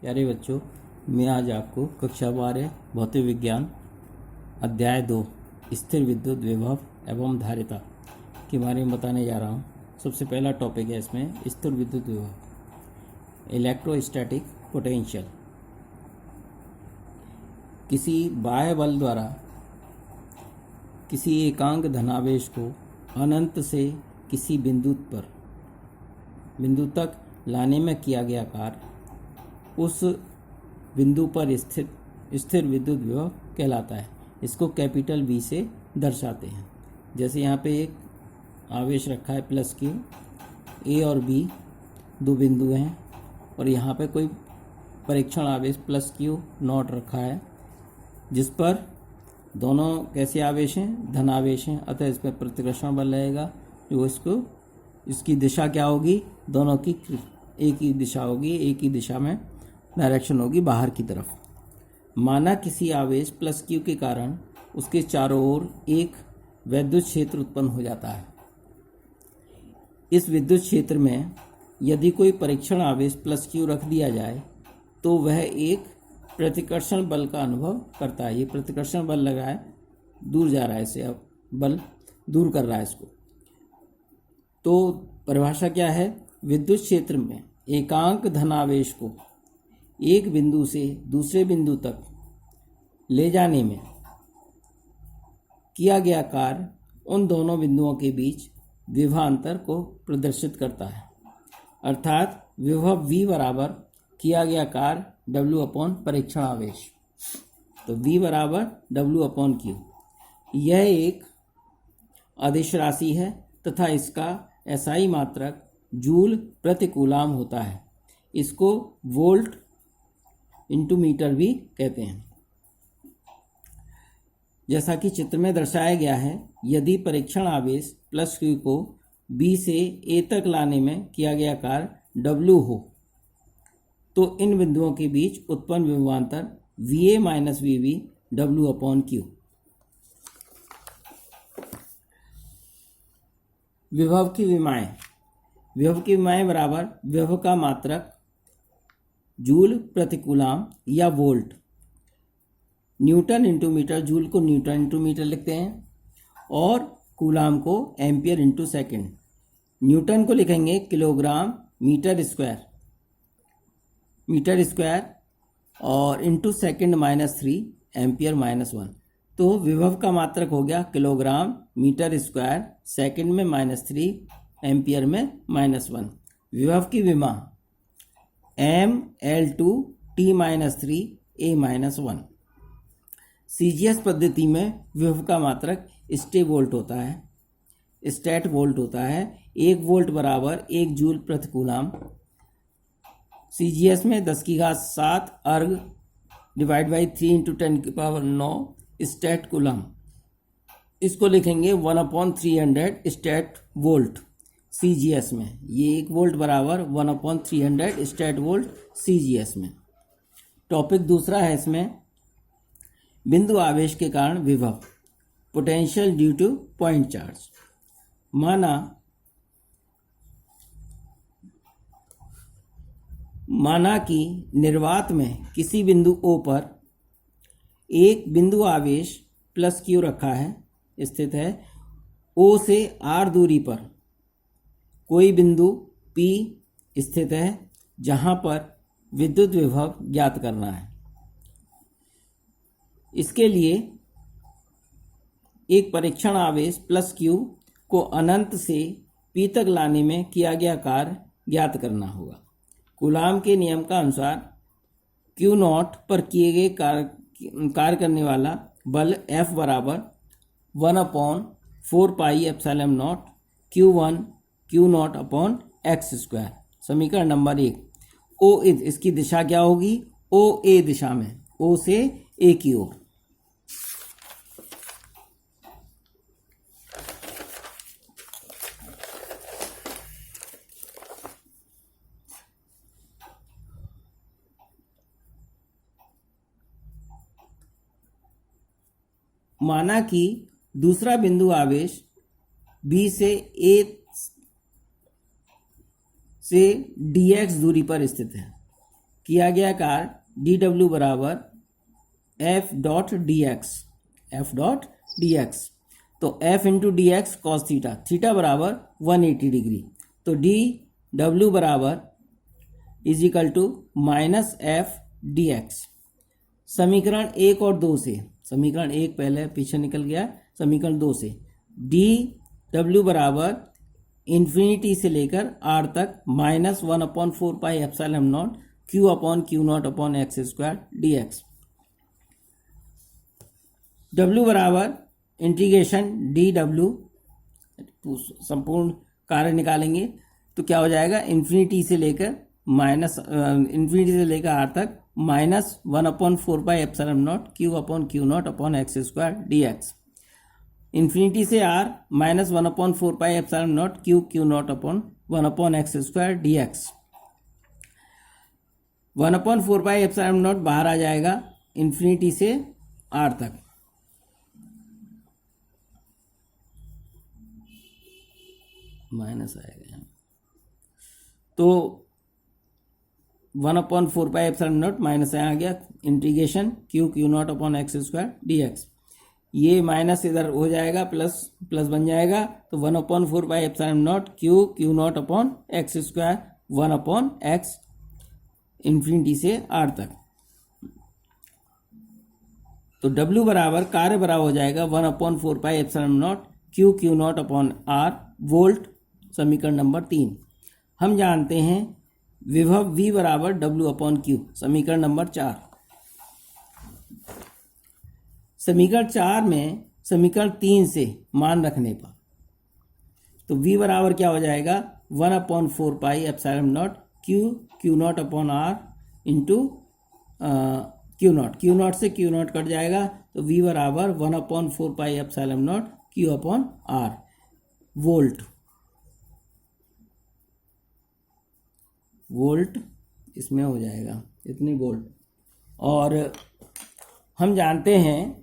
प्यारे बच्चों, मैं आज आपको कक्षा 12 भौतिक विज्ञान अध्याय 2 स्थिर विद्युत विभव एवं धारिता के बारे में बताने जा रहा हूँ। सबसे पहला टॉपिक है इसमें स्थिर विद्युत विभव, इलेक्ट्रोस्टैटिक पोटेंशियल। किसी बाह्य बल द्वारा किसी एकांक धनावेश को अनंत से किसी बिंदु तक लाने में किया गया कार्य उस बिंदु पर स्थिर विद्युत विभव कहलाता है। इसको कैपिटल V से दर्शाते हैं। जैसे यहाँ पे एक आवेश रखा है प्लस Q, A और B दो बिंदु हैं और यहाँ पे कोई परीक्षण आवेश प्लस Q नॉट रखा है, जिस पर दोनों कैसे आवेश हैं, धनावेश हैं। अतः इस पर प्रतिकर्षण बल रहेगा जो इसकी दिशा क्या होगी, दोनों की एक ही दिशा होगी, एक ही दिशा में डायरेक्शन होगी बाहर की तरफ। माना किसी आवेश प्लस Q के कारण उसके चारों ओर एक विद्युत क्षेत्र उत्पन्न हो जाता है। इस विद्युत क्षेत्र में यदि कोई परीक्षण आवेश प्लस Q रख दिया जाए तो वह एक प्रतिकर्षण बल का अनुभव करता है। ये प्रतिकर्षण बल लगा है, दूर जा रहा है, इसे अब बल दूर कर रहा है इसको। तो परिभाषा क्या है, विद्युत क्षेत्र में एकांक धनावेश को एक बिंदु से दूसरे बिंदु तक ले जाने में किया गया कार्य उन दोनों बिंदुओं के बीच विभवांतर को प्रदर्शित करता है। अर्थात विभव V बराबर किया गया कार्य W अपॉन परीक्षण आवेश। तो V बराबर W अपॉन Q। यह एक अदिश राशि है तथा इसका SI मात्रक जूल प्रति कूलाम होता है। इसको वोल्ट इंटू मीटर भी कहते हैं। जैसा कि चित्र में दर्शाया गया है, यदि परीक्षण आवेश प्लस Q को B से A तक लाने में किया गया कार्य W हो तो इन बिंदुओं के बीच उत्पन्न विभवांतर VA minus VB W upon Q। विभव की विमाएं बराबर विभव का मात्रक जूल प्रति कूलाम या volt, newton into metre. Joule को न्यूटन इंटू मीटर लिखते हैं और कूलाम को एम्पियर इंटू सेकेंड। न्यूटन को लिखेंगे किलोग्राम मीटर स्क्वायर और इंटू सेकेंड -3 एम्पियर -1। तो विभव का मात्रक हो गया किलोग्राम मीटर स्क्वायर, सेकेंड में -3 एम्पियर में -1। विभव की विमा mL2 T-3 A-1। CGS पद्धति में विभव का मात्रक स्टेट वोल्ट होता है। 1 वोल्ट बराबर 1 जूल प्रति कूलाम। CGS में 10⁷ अर्ग डिवाइड बाई 3 × 10⁹ स्टेट कूलाम। इसको लिखेंगे 1/300 स्टेट वोल्ट CGS में। ये 1 वोल्ट बराबर 1/300 स्टेट वोल्ट CGS में। टॉपिक दूसरा है इसमें बिंदु आवेश के कारण विभव, potential due two point charge. माना कि निर्वात में किसी बिंदु O पर एक बिंदु आवेश प्लस Q रखा है, स्थित है। O से R दूरी पर कोई बिंदु P स्थित है जहां पर विद्युत विभव ज्ञात करना है। इसके लिए एक परीक्षण आवेश प्लस Q को अनंत से P तक लाने में किया गया कार्य ज्ञात करना होगा। कूलाम के नियम का अनुसार Q नॉट पर किए गए कार्य करने वाला बल F बराबर 1/4 pi epsilon not Q1 Q not upon x square. समीकरण नंबर 1। O इसकी दिशा क्या होगी, OA दिशा में, O से A की ओर। माना कि दूसरा बिंदु आवेश B से A से dx दूरी पर स्थित है। किया गया कार्य डी डब्ल्यू बराबर F dot D X, F dot D X. तो F into D X cos theta, theta बराबर 180 डिग्री। तो डी डब्ल्यू बराबर is equal to minus F D X. समीकरण 1 और 2 से, समीकरण 1 पहले पीछे निकल गया, समीकरण 2 से डी डब्ल्यू बराबर इन्फिनिटी से लेकर आर तक minus 1/4 pi epsilon naught Q upon Q naught upon x square D x. W बराबर इंटीग्रेशन डी डब्ल्यू, संपूर्ण कार्य निकालेंगे तो क्या हो जाएगा, इन्फिनिटी से लेकर आर तक minus 1/4 pi epsilon naught Q upon Q naught upon x square D X. Infinity से R minus 1/4 pi epsilon naught Q naught upon 1 upon x square D X. 1/4 pi epsilon naught बाहर आ जाएगा infinity से r तक, minus आएगा यहाँ, तो 1/4 pi epsilon not minus यहाँ आ गया, integration q naught upon x square D x. ये माइनस इधर हो जाएगा, प्लस प्लस बन जाएगा, तो 1/4 pi epsilon naught Q naught upon x square 1 upon x infinity से आर तक। तो W बराबर कार्य बराबर हो जाएगा 1/4 pi epsilon naught Q naught upon r volt, समीकरण नंबर 3। हम जानते हैं विभव V बराबर W अपॉन क्यू, समीकरण नंबर 4। समीकरण 4 में समीकरण 3 से मान रखने पर तो V बराबर क्या हो जाएगा, 1/4 pi epsilon naught Q naught upon r into q naught से क्यू नॉट कट जाएगा, तो V बराबर 1/4 pi epsilon naught Q upon r volt इसमें हो जाएगा, इतनी वोल्ट। और हम जानते हैं